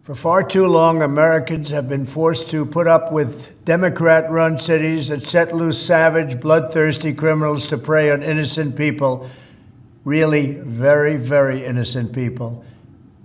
For far too long, Americans have been forced to put up with Democrat-run cities that set loose savage, bloodthirsty criminals to prey on innocent people, really very, very innocent people.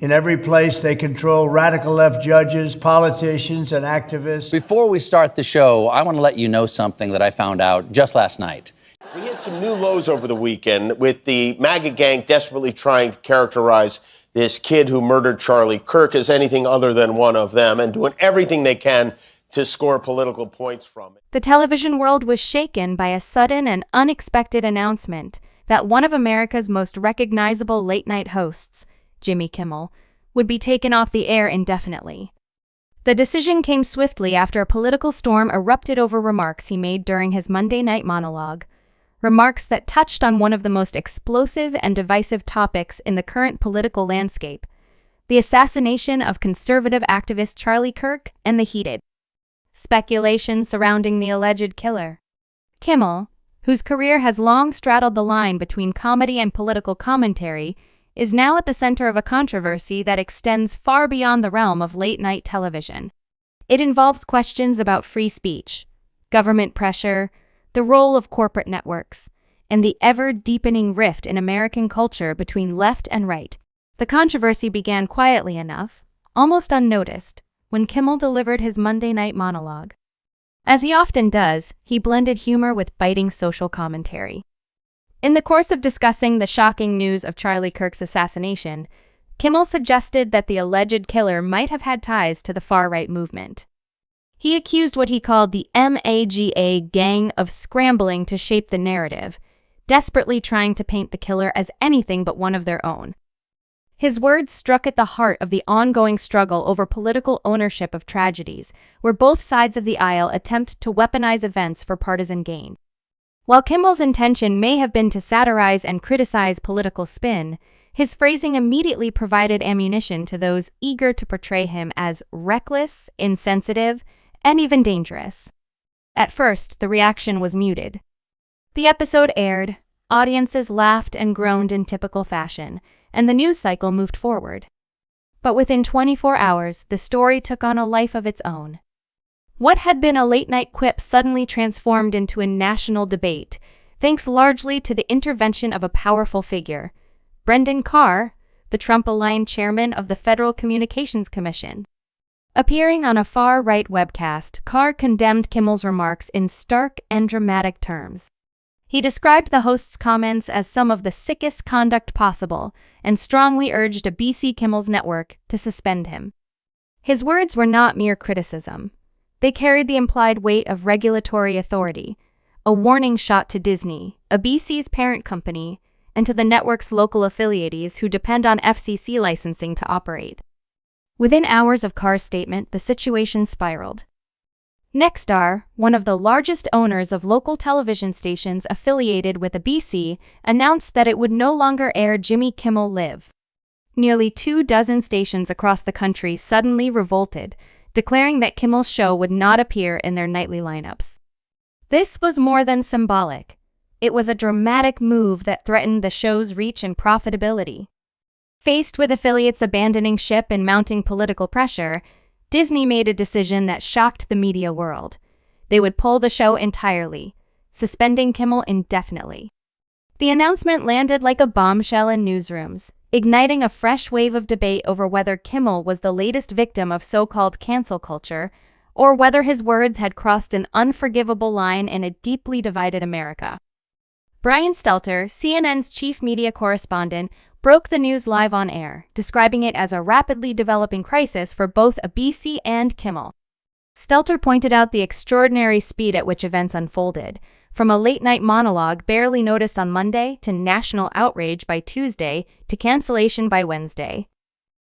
In every place, they control radical left judges, politicians, and activists. Before we start the show, I want to let you know something that I found out just last night. We hit some new lows over the weekend with the MAGA gang desperately trying to characterize this kid who murdered Charlie Kirk as anything other than one of them and doing everything they can to score political points from it. The television world was shaken by a sudden and unexpected announcement that one of America's most recognizable late-night hosts, Jimmy Kimmel, would be taken off the air indefinitely. The decision came swiftly after a political storm erupted over remarks he made during his Monday night monologue. Remarks that touched on one of the most explosive and divisive topics in the current political landscape, the assassination of conservative activist Charlie Kirk and the heated speculation surrounding the alleged killer. Kimmel, whose career has long straddled the line between comedy and political commentary, is now at the center of a controversy that extends far beyond the realm of late-night television. It involves questions about free speech, government pressure, the role of corporate networks, and the ever-deepening rift in American culture between left and right. The controversy began quietly enough, almost unnoticed, when Kimmel delivered his Monday night monologue. As he often does, he blended humor with biting social commentary. In the course of discussing the shocking news of Charlie Kirk's assassination, Kimmel suggested that the alleged killer might have had ties to the far-right movement. He accused what he called the MAGA gang of scrambling to shape the narrative, desperately trying to paint the killer as anything but one of their own. His words struck at the heart of the ongoing struggle over political ownership of tragedies, where both sides of the aisle attempt to weaponize events for partisan gain. While Kimmel's intention may have been to satirize and criticize political spin, his phrasing immediately provided ammunition to those eager to portray him as reckless, insensitive, and even dangerous. At first, the reaction was muted. The episode aired, audiences laughed and groaned in typical fashion, and the news cycle moved forward. But within 24 hours, the story took on a life of its own. What had been a late-night quip suddenly transformed into a national debate, thanks largely to the intervention of a powerful figure, Brendan Carr, the Trump-aligned chairman of the Federal Communications Commission. Appearing on a far-right webcast, Carr condemned Kimmel's remarks in stark and dramatic terms. He described the host's comments as some of the sickest conduct possible and strongly urged ABC Kimmel's network to suspend him. His words were not mere criticism. They carried the implied weight of regulatory authority, a warning shot to Disney, ABC's parent company, and to the network's local affiliates who depend on FCC licensing to operate. Within hours of Carr's statement, the situation spiraled. Nexstar, one of the largest owners of local television stations affiliated with ABC, announced that it would no longer air Jimmy Kimmel Live. Nearly 24 stations across the country suddenly revolted, declaring that Kimmel's show would not appear in their nightly lineups. This was more than symbolic. It was a dramatic move that threatened the show's reach and profitability. Faced with affiliates abandoning ship and mounting political pressure, Disney made a decision that shocked the media world. They would pull the show entirely, suspending Kimmel indefinitely. The announcement landed like a bombshell in newsrooms, igniting a fresh wave of debate over whether Kimmel was the latest victim of so-called cancel culture, or whether his words had crossed an unforgivable line in a deeply divided America. Brian Stelter, CNN's chief media correspondent, broke the news live on air, describing it as a rapidly developing crisis for both ABC and Kimmel. Stelter pointed out the extraordinary speed at which events unfolded, from a late-night monologue barely noticed on Monday to national outrage by Tuesday to cancellation by Wednesday.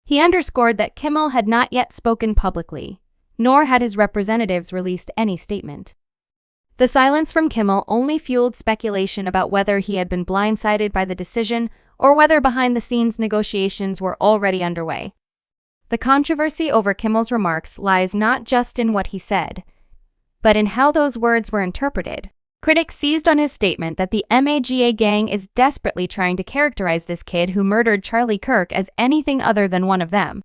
He underscored that Kimmel had not yet spoken publicly, nor had his representatives released any statement. The silence from Kimmel only fueled speculation about whether he had been blindsided by the decision or whether behind-the-scenes negotiations were already underway. The controversy over Kimmel's remarks lies not just in what he said, but in how those words were interpreted. Critics seized on his statement that the MAGA gang is desperately trying to characterize this kid who murdered Charlie Kirk as anything other than one of them.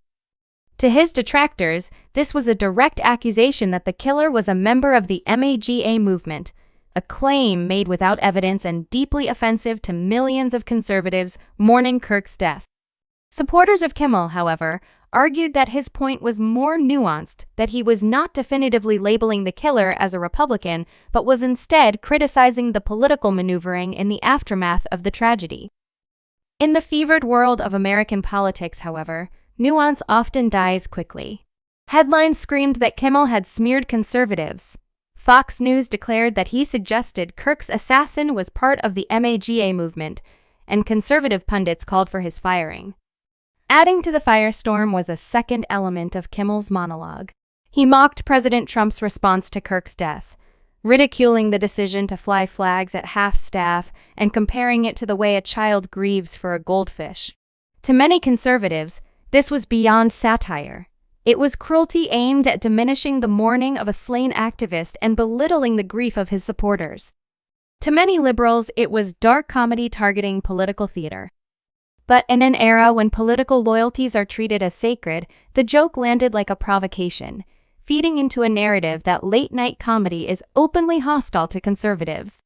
To his detractors, this was a direct accusation that the killer was a member of the MAGA movement, a claim made without evidence and deeply offensive to millions of conservatives mourning Kirk's death. Supporters of Kimmel, however, argued that his point was more nuanced, that he was not definitively labeling the killer as a Republican, but was instead criticizing the political maneuvering in the aftermath of the tragedy. In the fevered world of American politics, however, nuance often dies quickly. Headlines screamed that Kimmel had smeared conservatives. Fox News declared that he suggested Kirk's assassin was part of the MAGA movement, and conservative pundits called for his firing. Adding to the firestorm was a second element of Kimmel's monologue. He mocked President Trump's response to Kirk's death, ridiculing the decision to fly flags at half-staff and comparing it to the way a child grieves for a goldfish. To many conservatives, this was beyond satire. It was cruelty aimed at diminishing the mourning of a slain activist and belittling the grief of his supporters. To many liberals, it was dark comedy targeting political theater. But in an era when political loyalties are treated as sacred, the joke landed like a provocation, feeding into a narrative that late-night comedy is openly hostile to conservatives.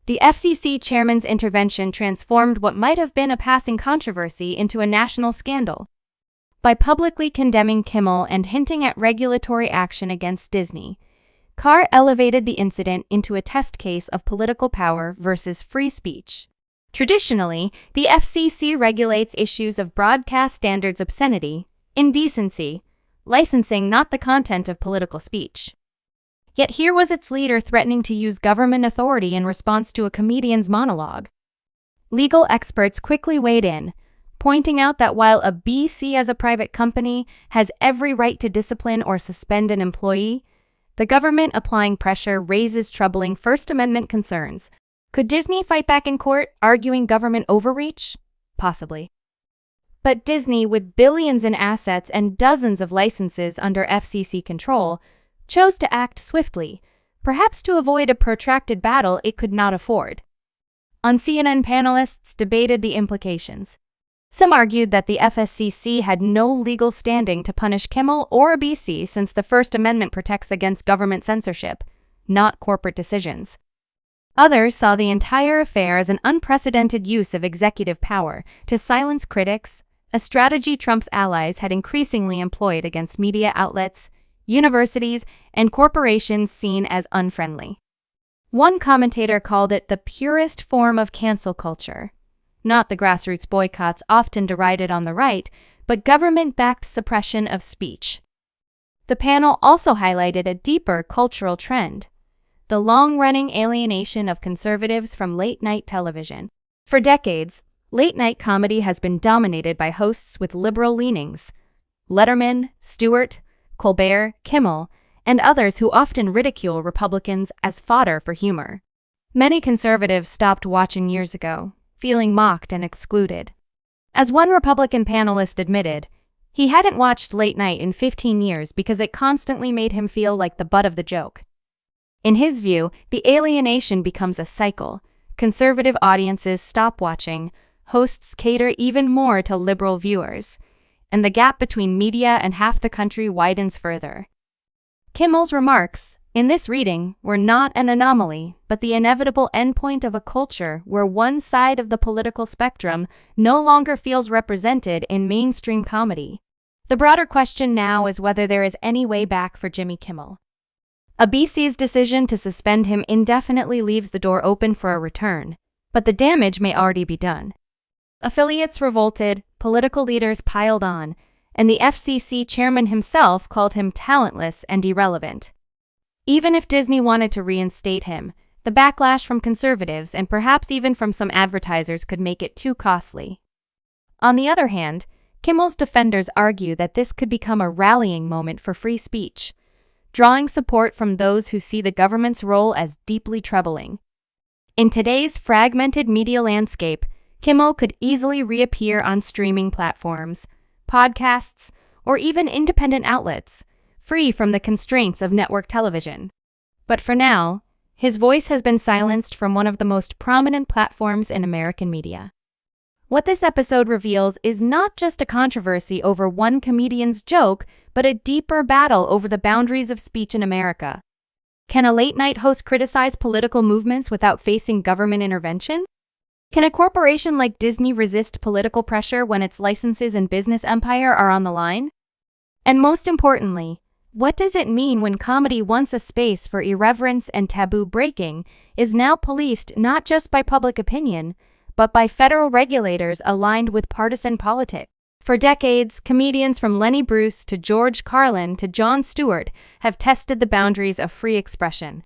The FCC chairman's intervention transformed what might have been a passing controversy into a national scandal. By publicly condemning Kimmel and hinting at regulatory action against Disney, Carr elevated the incident into a test case of political power versus free speech. Traditionally, the FCC regulates issues of broadcast standards, obscenity, indecency, licensing, not the content of political speech. Yet here was its leader threatening to use government authority in response to a comedian's monologue. Legal experts quickly weighed in, pointing out that while a BC as a private company has every right to discipline or suspend an employee, the government applying pressure raises troubling First Amendment concerns. Could Disney fight back in court, arguing government overreach? Possibly. But Disney, with billions in assets and dozens of licenses under FCC control, chose to act swiftly, perhaps to avoid a protracted battle it could not afford. On CNN, panelists debated the implications. Some argued that the FSCC had no legal standing to punish Kimmel or a BC since the First Amendment protects against government censorship, not corporate decisions. Others saw the entire affair as an unprecedented use of executive power to silence critics, a strategy Trump's allies had increasingly employed against media outlets, universities, and corporations seen as unfriendly. One commentator called it the purest form of cancel culture. Not the grassroots boycotts often derided on the right, but government-backed suppression of speech. The panel also highlighted a deeper cultural trend: the long-running alienation of conservatives from late-night television. For decades, late-night comedy has been dominated by hosts with liberal leanings: Letterman, Stewart, Colbert, Kimmel, and others who often ridicule Republicans as fodder for humor. Many conservatives stopped watching years ago, feeling mocked and excluded. As one Republican panelist admitted, he hadn't watched late night in 15 years because it constantly made him feel like the butt of the joke. In his view, the alienation becomes a cycle. Conservative audiences stop watching, hosts cater even more to liberal viewers, and the gap between media and half the country widens further. Kimmel's remarks, in this reading, were not an anomaly, but the inevitable endpoint of a culture where one side of the political spectrum no longer feels represented in mainstream comedy. The broader question now is whether there is any way back for Jimmy Kimmel. A BC's decision to suspend him indefinitely leaves the door open for a return, but the damage may already be done. Affiliates revolted, political leaders piled on, and the FCC chairman himself called him talentless and irrelevant. Even if Disney wanted to reinstate him, the backlash from conservatives and perhaps even from some advertisers could make it too costly. On the other hand, Kimmel's defenders argue that this could become a rallying moment for free speech, drawing support from those who see the government's role as deeply troubling. In today's fragmented media landscape, Kimmel could easily reappear on streaming platforms, podcasts, or even independent outlets, free from the constraints of network television. But for now, his voice has been silenced from one of the most prominent platforms in American media. What this episode reveals is not just a controversy over one comedian's joke, but a deeper battle over the boundaries of speech in America. Can a late-night host criticize political movements without facing government intervention? Can a corporation like Disney resist political pressure when its licenses and business empire are on the line? And most importantly, what does it mean when comedy, once a space for irreverence and taboo breaking, is now policed not just by public opinion, but by federal regulators aligned with partisan politics? For decades, comedians from Lenny Bruce to George Carlin to Jon Stewart have tested the boundaries of free expression.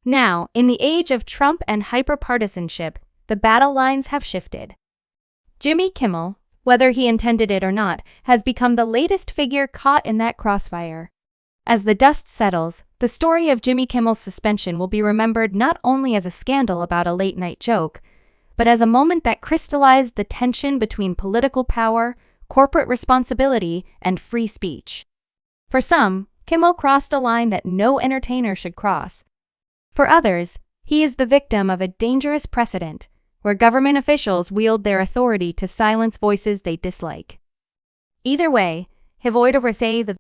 Now, in the age of Trump and hyperpartisanship, the battle lines have shifted. Jimmy Kimmel, whether he intended it or not, has become the latest figure caught in that crossfire. As the dust settles, the story of Jimmy Kimmel's suspension will be remembered not only as a scandal about a late-night joke, but as a moment that crystallized the tension between political power, corporate responsibility, and free speech. For some, Kimmel crossed a line that no entertainer should cross. For others, he is the victim of a dangerous precedent, where government officials wield their authority to silence voices they dislike. Either way, he avoid the